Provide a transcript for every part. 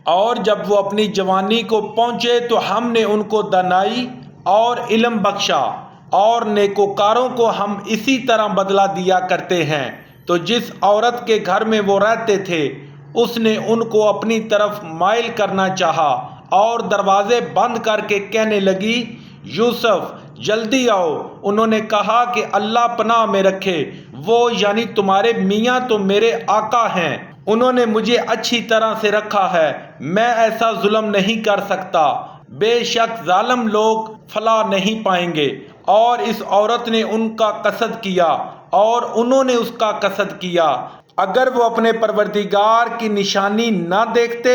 اور جب وہ اپنی جوانی کو پہنچے تو ہم نے ان کو دانائی اور علم بخشا، اور نیکوکاروں کو ہم اسی طرح بدلہ دیا کرتے ہیں۔ تو جس عورت کے گھر میں وہ رہتے تھے اس نے ان کو اپنی طرف مائل کرنا چاہا اور دروازے بند کر کے کہنے لگی، یوسف جلدی آؤ۔ انہوں نے کہا کہ اللہ پناہ میں رکھے، وہ یعنی تمہارے میاں تو میرے آقا ہیں، انہوں نے مجھے اچھی طرح سے رکھا ہے، میں ایسا ظلم نہیں کر سکتا، بے شک ظالم لوگ فلاح نہیں پائیں گے۔ اور اس عورت نے ان کا قصد کیا اور انہوں نے اس کا قصد کیا۔ اگر وہ اپنے پروردگار کی نشانی نہ دیکھتے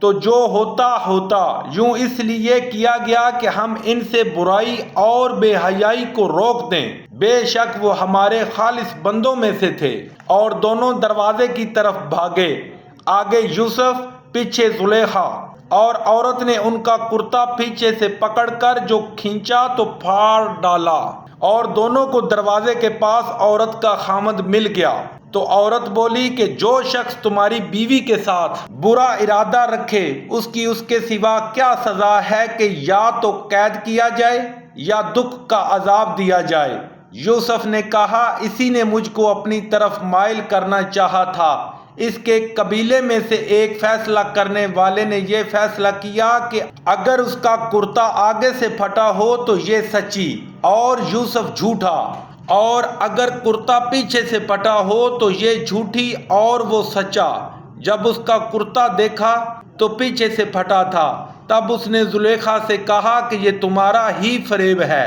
تو جو ہوتا یوں اس لیے کیا گیا کہ ہم ان سے برائی اور بے حیائی کو روک دیں، بے شک وہ ہمارے خالص بندوں میں سے تھے۔ اور دونوں دروازے کی طرف بھاگے، آگے یوسف پیچھے زلیخا، اور عورت نے ان کا کرتا پیچھے سے پکڑ کر جو کھینچا تو پھاڑ ڈالا، اور دونوں کو دروازے کے پاس عورت کا خامد مل گیا۔ تو عورت بولی کہ جو شخص تمہاری بیوی کے ساتھ برا ارادہ رکھے اس کے سوا کیا سزا ہے کہ یا تو قید کیا جائے یا دکھ کا عذاب دیا جائے۔ یوسف نے کہا، اسی نے مجھ کو اپنی طرف مائل کرنا چاہا تھا۔ اس کے قبیلے میں سے ایک فیصلہ کرنے والے نے یہ فیصلہ کیا کہ اگر اس کا کرتا آگے سے پھٹا ہو تو یہ سچی اور یوسف جھوٹا، اور اگر کرتا پیچھے سے پھٹا ہو تو یہ جھوٹی اور وہ سچا۔ جب اس کا کرتا دیکھا تو پیچھے سے پھٹا تھا، تب اس نے زلیخا سے کہا کہ یہ تمہارا ہی فریب ہے،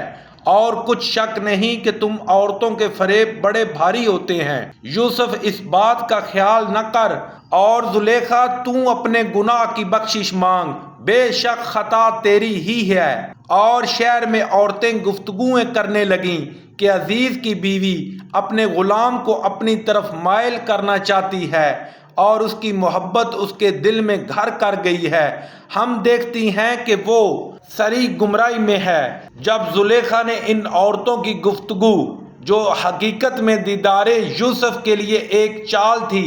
اور کچھ شک نہیں کہ تم عورتوں کے فریب بڑے بھاری ہوتے ہیں۔ یوسف اس بات کا خیال نہ کر، اور زلیخا تو اپنے گناہ کی بخشش مانگ، بے شک خطا تیری ہی ہے۔ اور شہر میں عورتیں گفتگویں کرنے لگیں کہ عزیز کی بیوی اپنے غلام کو اپنی طرف مائل کرنا چاہتی ہے اور اس کی محبت اس کے دل میں گھر کر گئی ہے، ہم دیکھتی ہیں کہ وہ سری گمراہی میں ہے۔ جب زلیخا نے ان عورتوں کی گفتگو جو حقیقت میں دیدار یوسف کے لیے ایک چال تھی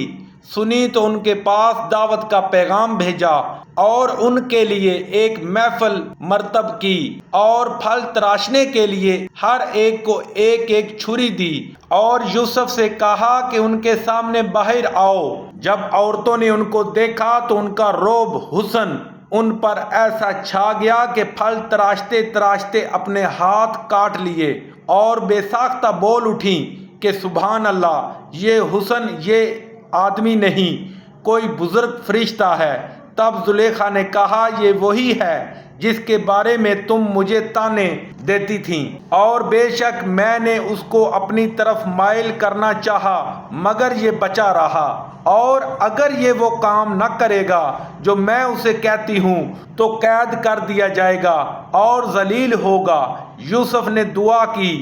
سنی تو ان کے پاس دعوت کا پیغام بھیجا اور ان کے لیے ایک محفل مرتب کی اور پھل تراشنے کے لیے ہر ایک کو ایک ایک چھری دی، اور یوسف سے کہا کہ ان کے سامنے باہر آؤ۔ جب عورتوں نے ان کو دیکھا تو ان کا رعب حسن ان پر ایسا چھا گیا کہ پھل تراشتے تراشتے اپنے ہاتھ کاٹ لیے اور بے ساختہ بول اٹھیں کہ سبحان اللہ، یہ حسن یہ آدمی نہیں، کوئی بزرگ فرشتہ ہے۔ تب زلیخا نے کہا، یہ وہی ہے جس کے بارے میں تم مجھے طعنے دیتی تھیں، اور بے شک میں نے اس کو اپنی طرف مائل کرنا چاہا مگر یہ بچا رہا، اور اگر یہ وہ کام نہ کرے گا جو میں اسے کہتی ہوں تو قید کر دیا جائے گا اور ذلیل ہوگا۔ یوسف نے دعا کی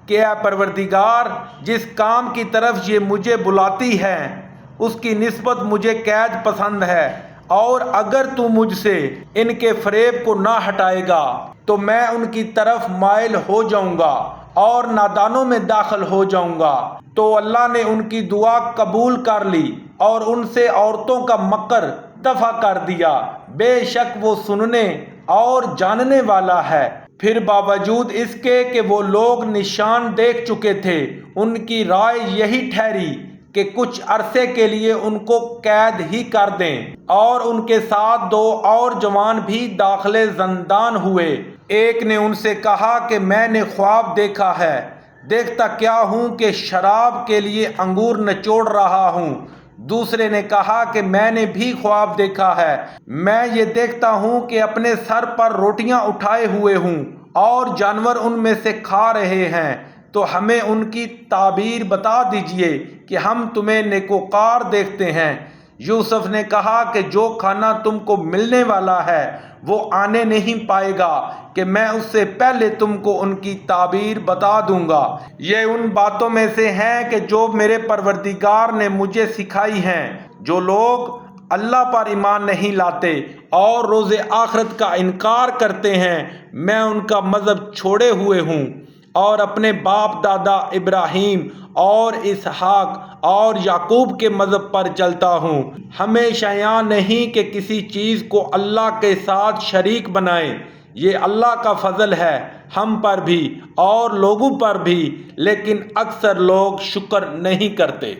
کہ اے پروردگار، جس کام کی طرف یہ مجھے بلاتی ہے اس کی نسبت مجھے قید پسند ہے، اور اگر تو مجھ سے ان کے فریب کو نہ ہٹائے گا تو میں ان کی طرف مائل ہو جاؤں گا اور نادانوں میں داخل ہو جاؤں گا۔ تو اللہ نے ان کی دعا قبول کر لی اور ان سے عورتوں کا مکر دفع کر دیا، بے شک وہ سننے اور جاننے والا ہے۔ پھر باوجود اس کے کہ وہ لوگ نشان دیکھ چکے تھے، ان کی رائے یہی ٹھہری کہ کچھ عرصے کے لیے ان کو قید ہی کر دیں، اور ان کے ساتھ 2 اور جوان بھی داخلے زندان ہوئے۔ ایک نے ان سے کہا کہ میں نے خواب دیکھا ہے، دیکھتا کیا ہوں کہ شراب کے لیے انگور نچوڑ رہا ہوں۔ دوسرے نے کہا کہ میں نے بھی خواب دیکھا ہے، میں یہ دیکھتا ہوں کہ اپنے سر پر روٹیاں اٹھائے ہوئے ہوں اور جانور ان میں سے کھا رہے ہیں، تو ہمیں ان کی تعبیر بتا دیجئے کہ ہم تمہیں نیکوکار دیکھتے ہیں۔ یوسف نے کہا کہ جو کھانا تم کو ملنے والا ہے وہ آنے نہیں پائے گا کہ میں اس سے پہلے تم کو ان کی تعبیر بتا دوں گا۔ یہ ان باتوں میں سے ہیں کہ جو میرے پروردگار نے مجھے سکھائی ہیں۔ جو لوگ اللہ پر ایمان نہیں لاتے اور روز آخرت کا انکار کرتے ہیں، میں ان کا مذہب چھوڑے ہوئے ہوں، اور اپنے باپ دادا ابراہیم اور اسحاق اور یعقوب کے مذہب پر چلتا ہوں، ہمیشہ یہاں نہیں کہ کسی چیز کو اللہ کے ساتھ شریک بنائیں۔ یہ اللہ کا فضل ہے ہم پر بھی اور لوگوں پر بھی، لیکن اکثر لوگ شکر نہیں کرتے۔